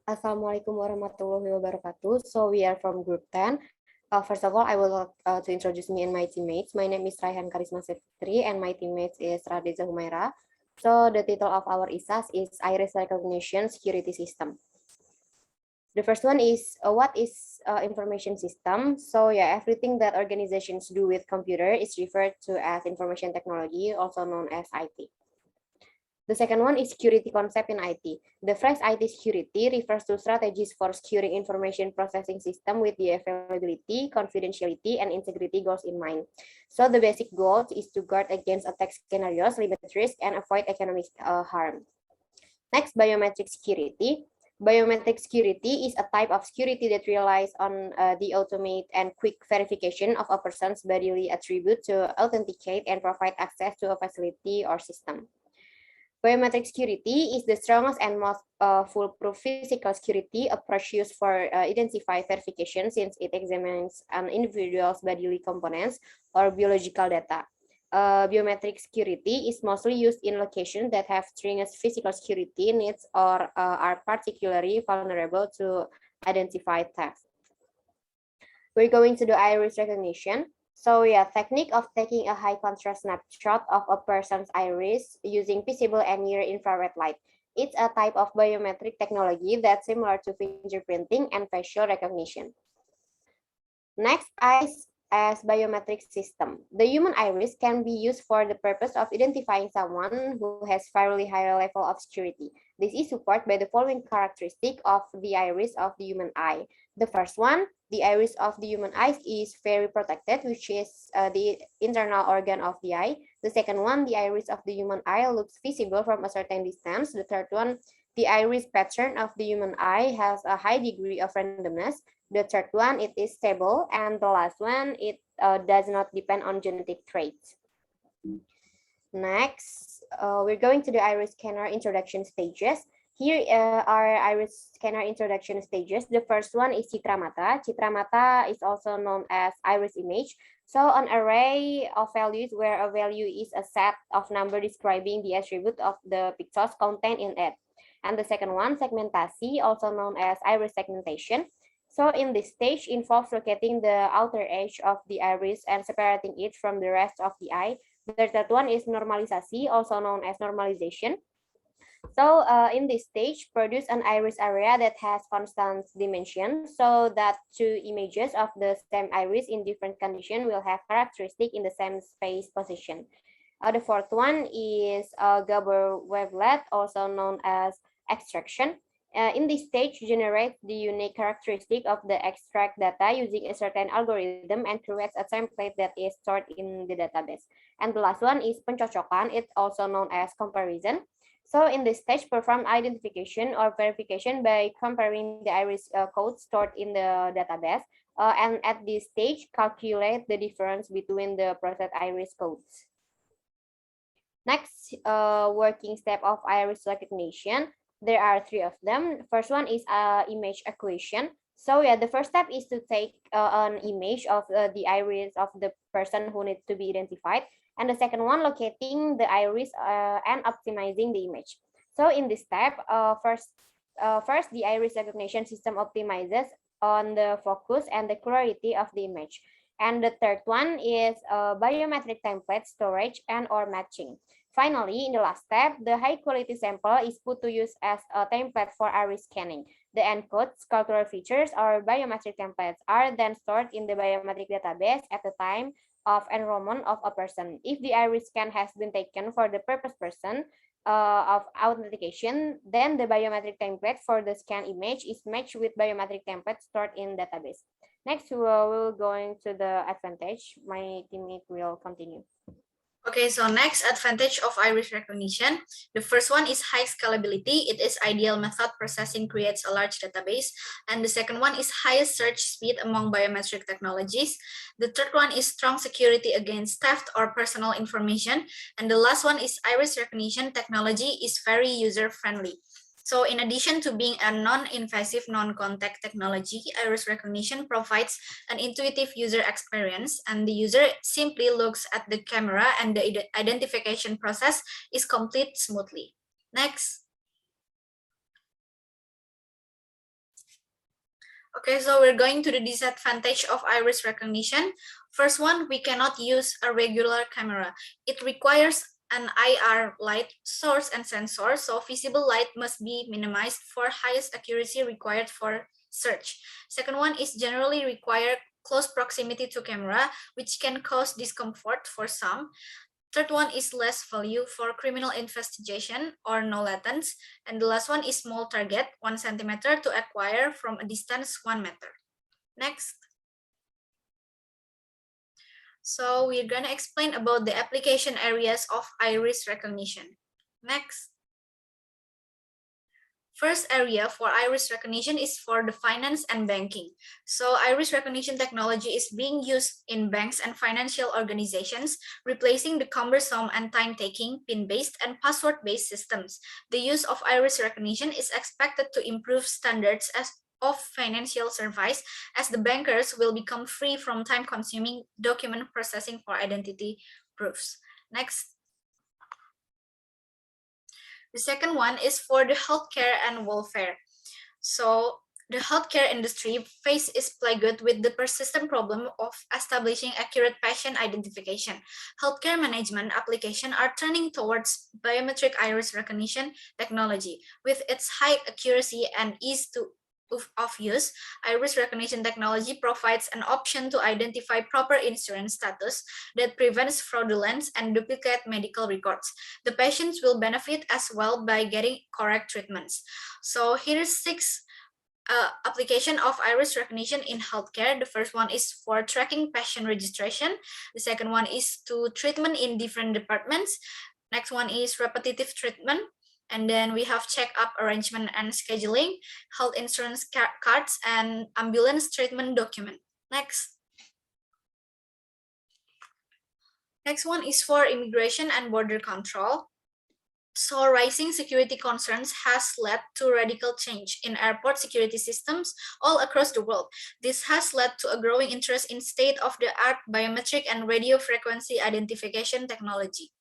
Assalamualaikum warahmatullahi wabarakatuh. So we are from Group 10. First of all, I would like to introduce me and my teammates. My name is Raihan Karisma Sefitri and my teammates is Radiza Humaira. So the title of our ISAS is Iris Recognition Security System. The first one is what is information system? So yeah, everything that organizations do with computer is referred to as information technology, also known as IT. The second one is security concept in IT. The phrase IT security refers to strategies for securing information processing system with the availability, confidentiality, and integrity goals in mind. So the basic goal is to guard against attack scenarios, limit risk, and avoid economic harm. Next, biometric security. Biometric security is a type of security that relies on the automate and quick verification of a person's bodily attribute to authenticate and provide access to a facility or system. Biometric security is the strongest and most foolproof physical security approach used for identify verification since it examines an individual's bodily components or biological data. Biometric security is mostly used in locations that have stringent physical security needs or are particularly vulnerable to identify theft. We're going to the iris recognition. So yeah, technique of taking a high contrast snapshot of a person's iris using visible and near infrared light. It's a type of biometric technology that's similar to fingerprinting and facial recognition. Next, eyes as biometric system. The human iris can be used for the purpose of identifying someone who has fairly high level of security. This is supported by the following characteristic of the iris of the human eye. The first one, the iris of the human eye is very protected, which is the internal organ of the eye. The second one, the iris of the human eye looks visible from a certain distance. The third one, the iris pattern of the human eye has a high degree of randomness. The third one, it is stable. And the last one, it does not depend on genetic traits. Next, we're going to the iris scanner introduction stages. Here are iris scanner introduction stages. The first one is Citramata. Citramata is also known as iris image. So an array of values where a value is a set of number describing the attribute of the pixels contained in it. And the second one, segmentasi, also known as iris segmentation. So in this stage involves locating the outer edge of the iris and separating it from the rest of the eye. The third one is normalisasi, also known as normalization. So in this stage, produce an iris area that has constant dimension so that two images of the same iris in different condition will have characteristic in the same space position. The fourth one is Gabor wavelet, also known as extraction. In this stage, generate the unique characteristic of the extract data using a certain algorithm and creates a template that is stored in the database. And the last one is pencocokan. It's also known as comparison. So in this stage, perform identification or verification by comparing the iris code stored in the database. And at this stage, calculate the difference between the processed iris codes. Next, working step of iris recognition. There are three of them. First one is image acquisition. So yeah, the first step is to take an image of the iris of the person who needs to be identified. And the second one, locating the iris and optimizing the image. So in this step, first the iris recognition system optimizes on the focus and the clarity of the image. And the third one is biometric template storage and or matching. Finally, in the last step, the high quality sample is put to use as a template for iris scanning. The encoded cultural features or biometric templates are then stored in the biometric database at the time of enrollment of a person. If the iris scan has been taken for the purpose person of authentication, then the biometric template for the scan image is matched with biometric template stored in database. Next, we'll go into the advantage. My teammate will continue. Okay, so next advantage of iris recognition. The first one is high scalability. It is ideal method processing creates a large database. And the second one is highest search speed among biometric technologies. The third one is strong security against theft or personal information. And the last one is iris recognition technology is very user-friendly. So in addition to being a non-invasive, non-contact technology, iris recognition provides an intuitive user experience, and the user simply looks at the camera and the identification process is complete smoothly. Next. Okay, so we're going to the disadvantage of iris recognition. First one, we cannot use a regular camera. It requires an IR light source and sensor, so visible light must be minimized for highest accuracy required for search. Second one is generally require close proximity to camera, which can cause discomfort for some. Third one is less value for criminal investigation or no latents. And the last one is small target, 1 centimeter to acquire from a distance 1 meter. Next. So we're gonna explain about the application areas of iris recognition. Next. First area for iris recognition is for the finance and banking. So iris recognition technology is being used in banks and financial organizations, replacing the cumbersome and time-taking PIN-based and password-based systems. The use of iris recognition is expected to improve standards of financial service, as the bankers will become free from time-consuming document processing for identity proofs. Next. The second one is for the healthcare and welfare. So the healthcare industry is plagued with the persistent problem of establishing accurate patient identification. Healthcare management applications are turning towards biometric iris recognition technology. With its high accuracy and ease of use, iris recognition technology provides an option to identify proper insurance status that prevents fraudulence and duplicate medical records. The patients will benefit as well by getting correct treatments. So here's 6 application of iris recognition in healthcare. The first one is for tracking patient registration. The second one is to treatment in different departments. Next one is repetitive treatment. And then we have check-up arrangement and scheduling, health insurance cards, and ambulance treatment document. Next. Next one is for immigration and border control. So rising security concerns has led to radical change in airport security systems all across the world. This has led to a growing interest in state-of-the-art biometric and radio frequency identification technology.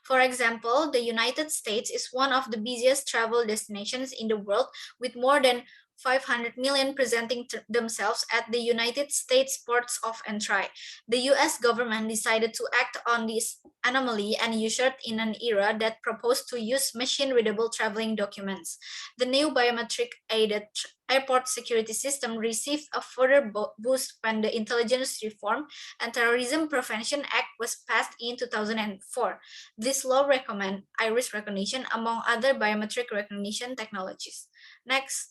For example, the United States is one of the busiest travel destinations in the world, with more than 500 million presenting themselves at the United States ports of entry. The US government decided to act on this anomaly and ushered in an era that proposed to use machine-readable traveling documents. The new biometric-aided airport security system received a further boost when the Intelligence Reform and Terrorism Prevention Act was passed in 2004. This law recommends iris recognition among other biometric recognition technologies. Next.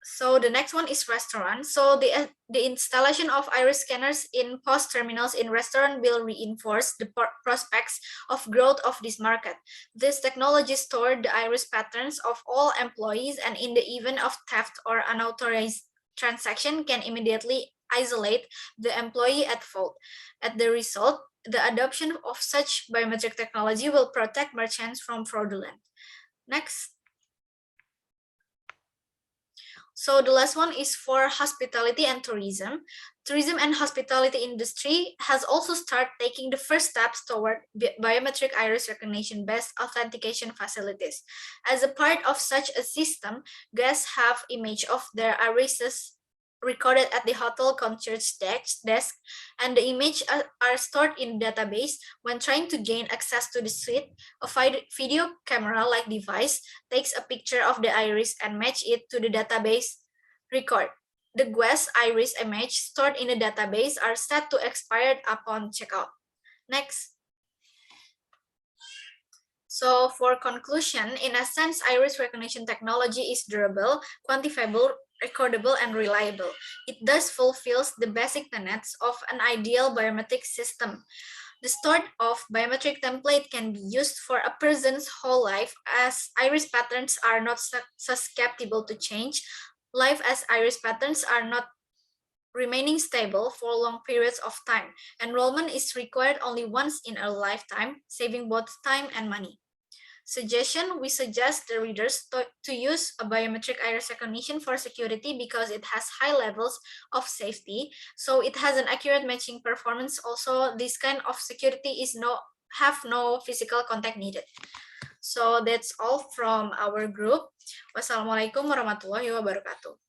So the next one is restaurant. So the installation of iris scanners in POS terminals in restaurant will reinforce the prospects of growth of this market. This technology stores the iris patterns of all employees, and in the event of theft or unauthorized transaction can immediately isolate the employee at fault. As the result, the adoption of such biometric technology will protect merchants from fraudulence. Next. So the last one is for hospitality and tourism. Tourism and hospitality industry has also started taking the first steps toward biometric iris recognition-based authentication facilities. As a part of such a system, guests have image of their irises recorded at the hotel concierge desk, and the images are stored in database. When trying to gain access to the suite, a video camera-like device takes a picture of the iris and match it to the database record. The guest iris image stored in the database are set to expire upon checkout. Next. So for conclusion, in a sense, iris recognition technology is durable, quantifiable, recordable, and reliable. It thus fulfills the basic tenets of an ideal biometric system. The stored of biometric template can be used for a person's whole life, as iris patterns are not susceptible to change. Life as iris patterns are not remaining stable for long periods of time. Enrollment is required only once in a lifetime, saving both time and money. Suggestion: we suggest the readers to use a biometric iris recognition for security because it has high levels of safety, so it has an accurate matching performance. Also, this kind of security is have no physical contact needed. So that's all from our group. Wassalamualaikum warahmatullahi wabarakatuh.